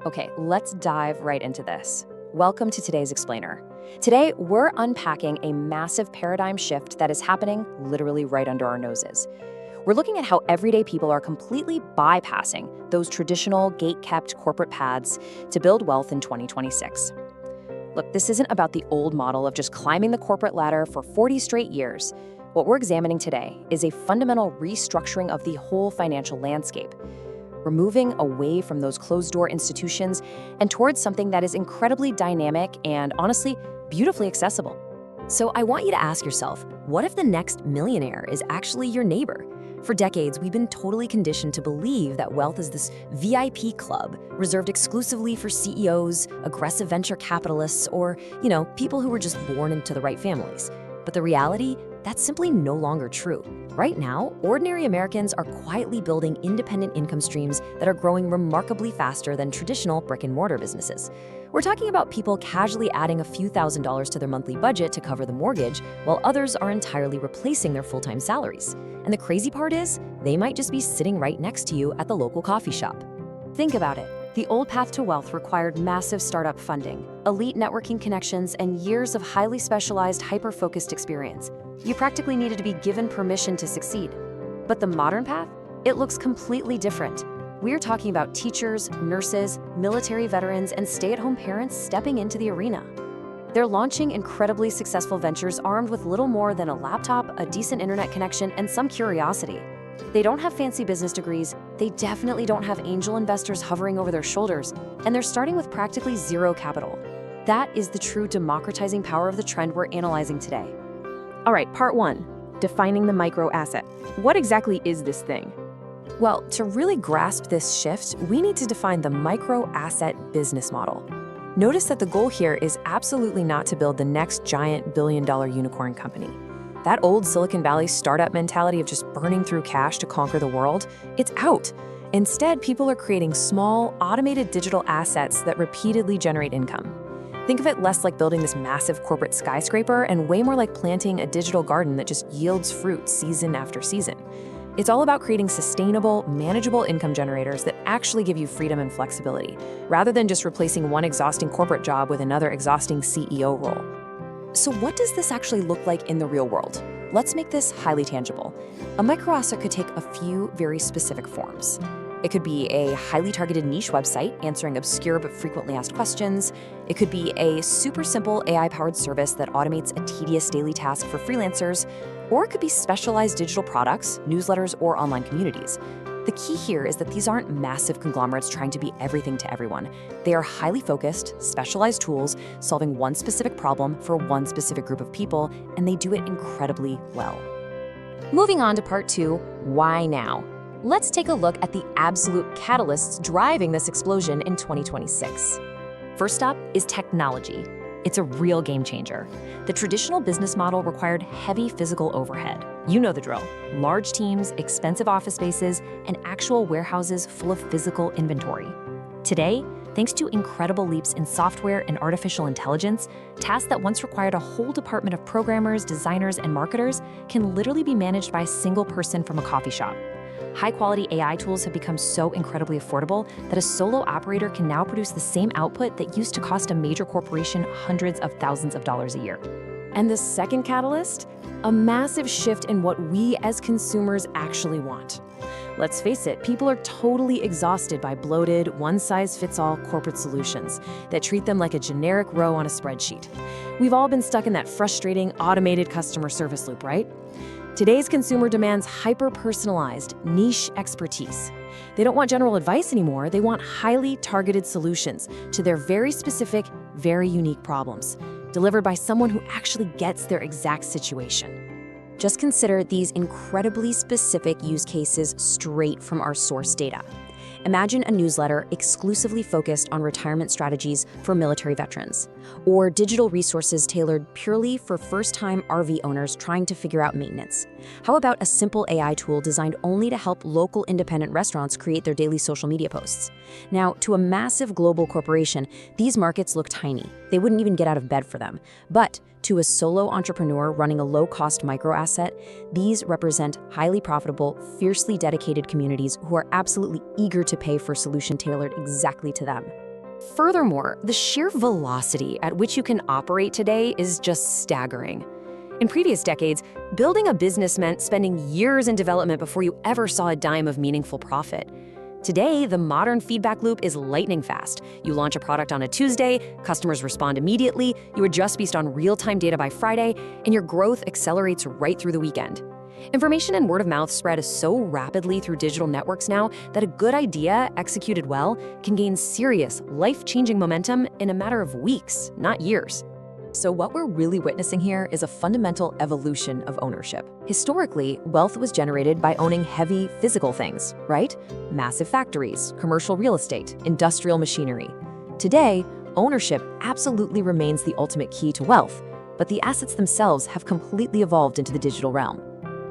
Okay, let's dive right into this. Welcome to today's explainer. Today, we're unpacking a massive paradigm shift that is happening literally right under our noses. We're looking at how everyday people are completely bypassing those traditional gate-kept corporate paths to build wealth in 2026. Look, this isn't about the old model of just climbing the corporate ladder for 40 straight years. What we're examining today is a fundamental restructuring of the whole financial landscape. We're moving away from those closed-door institutions and towards something that is incredibly dynamic and, honestly, beautifully accessible. So I want you to ask yourself, what if the next millionaire is actually your neighbor? For decades, we've been totally conditioned to believe that wealth is this VIP club reserved exclusively for CEOs, aggressive venture capitalists, or, people who were just born into the right families. But the reality, that's simply no longer true. Right now, ordinary Americans are quietly building independent income streams that are growing remarkably faster than traditional brick-and-mortar businesses. We're talking about people casually adding a few $1,000s to their monthly budget to cover the mortgage, while others are entirely replacing their full-time salaries. And the crazy part is, they might just be sitting right next to you at the local coffee shop. Think about it. The old path to wealth required massive startup funding, elite networking connections, and years of highly specialized, hyper-focused experience. You practically needed to be given permission to succeed. But the modern path? It looks completely different. We're talking about teachers, nurses, military veterans, and stay-at-home parents stepping into the arena. They're launching incredibly successful ventures armed with little more than a laptop, a decent internet connection, and some curiosity. They don't have fancy business degrees, they definitely don't have angel investors hovering over their shoulders, and they're starting with practically zero capital. That is the true democratizing power of the trend we're analyzing today. All right, part one, defining the micro asset. What exactly is this thing? Well, to really grasp this shift, we need to define the micro asset business model. Notice that the goal here is absolutely not to build the next giant billion-dollar unicorn company. That old Silicon Valley startup mentality of just burning through cash to conquer the world, it's out. Instead, people are creating small, automated digital assets that repeatedly generate income. Think of it less like building this massive corporate skyscraper and way more like planting a digital garden that just yields fruit season after season. It's all about creating sustainable, manageable income generators that actually give you freedom and flexibility, rather than just replacing one exhausting corporate job with another exhausting CEO role. So what does this actually look like in the real world? Let's make this highly tangible. A microasset could take a few very specific forms. It could be a highly targeted niche website answering obscure but frequently asked questions. It could be a super simple AI-powered service that automates a tedious daily task for freelancers. Or it could be specialized digital products, newsletters, or online communities. The key here is that these aren't massive conglomerates trying to be everything to everyone. They are highly focused, specialized tools solving one specific problem for one specific group of people, and they do it incredibly well. Moving on to part two, why now? Let's take a look at the absolute catalysts driving this explosion in 2026. First up is technology. It's a real game changer. The traditional business model required heavy physical overhead. You know the drill. Large teams, expensive office spaces, and actual warehouses full of physical inventory. Today, thanks to incredible leaps in software and artificial intelligence, tasks that once required a whole department of programmers, designers, and marketers can literally be managed by a single person from a coffee shop. High-quality AI tools have become so incredibly affordable that a solo operator can now produce the same output that used to cost a major corporation hundreds of thousands of dollars a year. And the second catalyst? A massive shift in what we as consumers actually want. Let's face it, people are totally exhausted by bloated, one-size-fits-all corporate solutions that treat them like a generic row on a spreadsheet. We've all been stuck in that frustrating, automated customer service loop, right? Today's consumer demands hyper-personalized, niche expertise. They don't want general advice anymore, they want highly targeted solutions to their very specific, very unique problems, delivered by someone who actually gets their exact situation. Just consider these incredibly specific use cases straight from our source data. Imagine a newsletter exclusively focused on retirement strategies for military veterans, or digital resources tailored purely for first-time RV owners trying to figure out maintenance. How about a simple AI tool designed only to help local independent restaurants create their daily social media posts? Now, to a massive global corporation, these markets look tiny. They wouldn't even get out of bed for them. But to a solo entrepreneur running a low-cost micro-asset, these represent highly profitable, fiercely dedicated communities who are absolutely eager to pay for a solution tailored exactly to them. Furthermore, the sheer velocity at which you can operate today is just staggering. In previous decades, building a business meant spending years in development before you ever saw a dime of meaningful profit. Today, the modern feedback loop is lightning fast. You launch a product on a Tuesday, customers respond immediately, you adjust based on real-time data by Friday, and your growth accelerates right through the weekend. Information and word of mouth spread so rapidly through digital networks now that a good idea, executed well, can gain serious, life-changing momentum in a matter of weeks, not years. So what we're really witnessing here is a fundamental evolution of ownership. Historically, wealth was generated by owning heavy physical things, right? Massive factories, commercial real estate, industrial machinery. Today, ownership absolutely remains the ultimate key to wealth, but the assets themselves have completely evolved into the digital realm.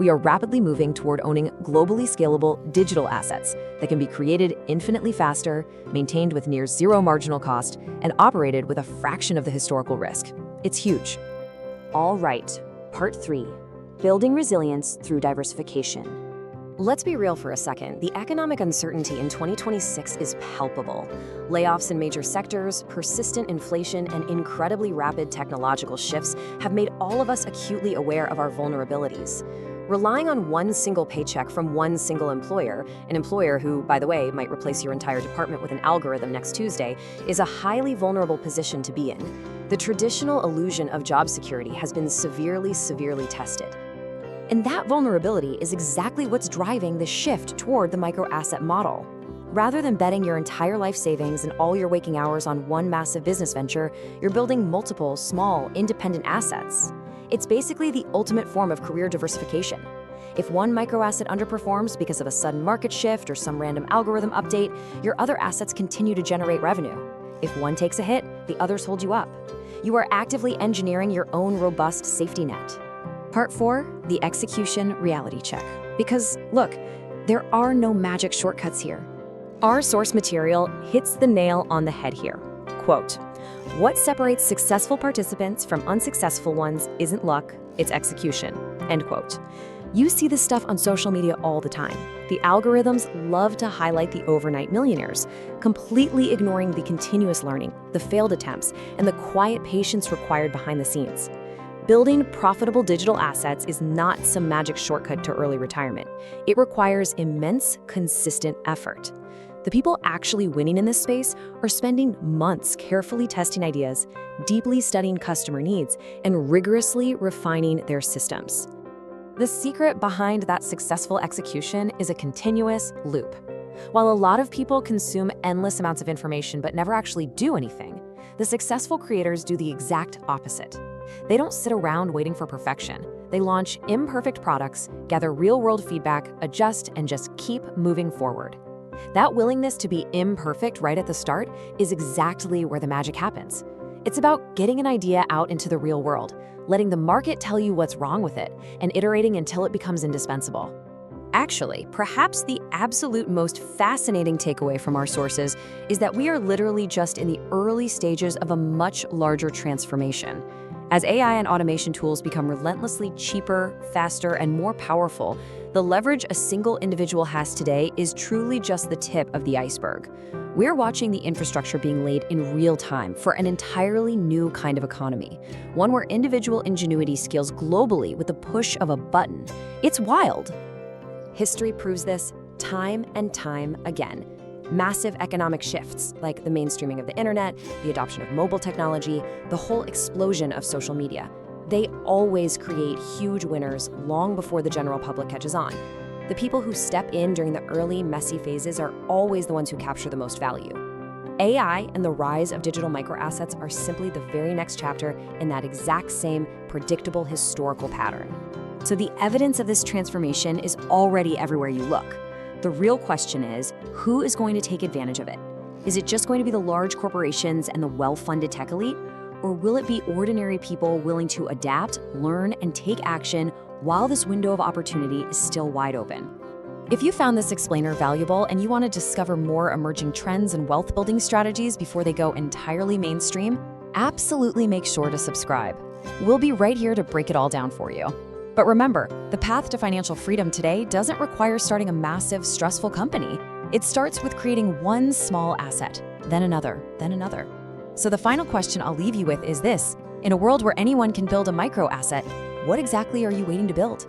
We are rapidly moving toward owning globally scalable digital assets that can be created infinitely faster, maintained with near zero marginal cost, and operated with a fraction of the historical risk. It's huge. All right, part 3, building resilience through diversification. Let's be real for a second. The economic uncertainty in 2026 is palpable. Layoffs in major sectors, persistent inflation, and incredibly rapid technological shifts have made all of us acutely aware of our vulnerabilities. Relying on one single paycheck from one single employer, an employer who, by the way, might replace your entire department with an algorithm next Tuesday, is a highly vulnerable position to be in. The traditional illusion of job security has been severely tested. And that vulnerability is exactly what's driving the shift toward the micro-asset model. Rather than betting your entire life savings and all your waking hours on one massive business venture, you're building multiple, small, independent assets. It's basically the ultimate form of career diversification. If one microasset underperforms because of a sudden market shift or some random algorithm update, your other assets continue to generate revenue. If one takes a hit, the others hold you up. You are actively engineering your own robust safety net. Part 4, the execution reality check. Because, look, there are no magic shortcuts here. Our source material hits the nail on the head here. Quote, "What separates successful participants from unsuccessful ones isn't luck, it's execution." End quote. You see this stuff on social media all the time. The algorithms love to highlight the overnight millionaires, completely ignoring the continuous learning, the failed attempts, and the quiet patience required behind the scenes. Building profitable digital assets is not some magic shortcut to early retirement. It requires immense, consistent effort. The people actually winning in this space are spending months carefully testing ideas, deeply studying customer needs, and rigorously refining their systems. The secret behind that successful execution is a continuous loop. While a lot of people consume endless amounts of information but never actually do anything, the successful creators do the exact opposite. They don't sit around waiting for perfection. They launch imperfect products, gather real-world feedback, adjust, and just keep moving forward. That willingness to be imperfect right at the start is exactly where the magic happens. It's about getting an idea out into the real world, letting the market tell you what's wrong with it, and iterating until it becomes indispensable. Actually, perhaps the absolute most fascinating takeaway from our sources is that we are literally just in the early stages of a much larger transformation. As AI and automation tools become relentlessly cheaper, faster, and more powerful, the leverage a single individual has today is truly just the tip of the iceberg. We're watching the infrastructure being laid in real time for an entirely new kind of economy, one where individual ingenuity scales globally with the push of a button. It's wild. History proves this time and time again. Massive economic shifts, like the mainstreaming of the internet, the adoption of mobile technology, the whole explosion of social media, they always create huge winners long before the general public catches on. The people who step in during the early, messy phases are always the ones who capture the most value. AI and the rise of digital microassets are simply the very next chapter in that exact same predictable historical pattern. So the evidence of this transformation is already everywhere you look. The real question is, who is going to take advantage of it? Is it just going to be the large corporations and the well-funded tech elite? Or will it be ordinary people willing to adapt, learn, and take action while this window of opportunity is still wide open? If you found this explainer valuable and you want to discover more emerging trends and wealth-building strategies before they go entirely mainstream, absolutely make sure to subscribe. We'll be right here to break it all down for you. But remember, the path to financial freedom today doesn't require starting a massive, stressful company. It starts with creating one small asset, then another, then another. So the final question I'll leave you with is this: in a world where anyone can build a micro asset, what exactly are you waiting to build?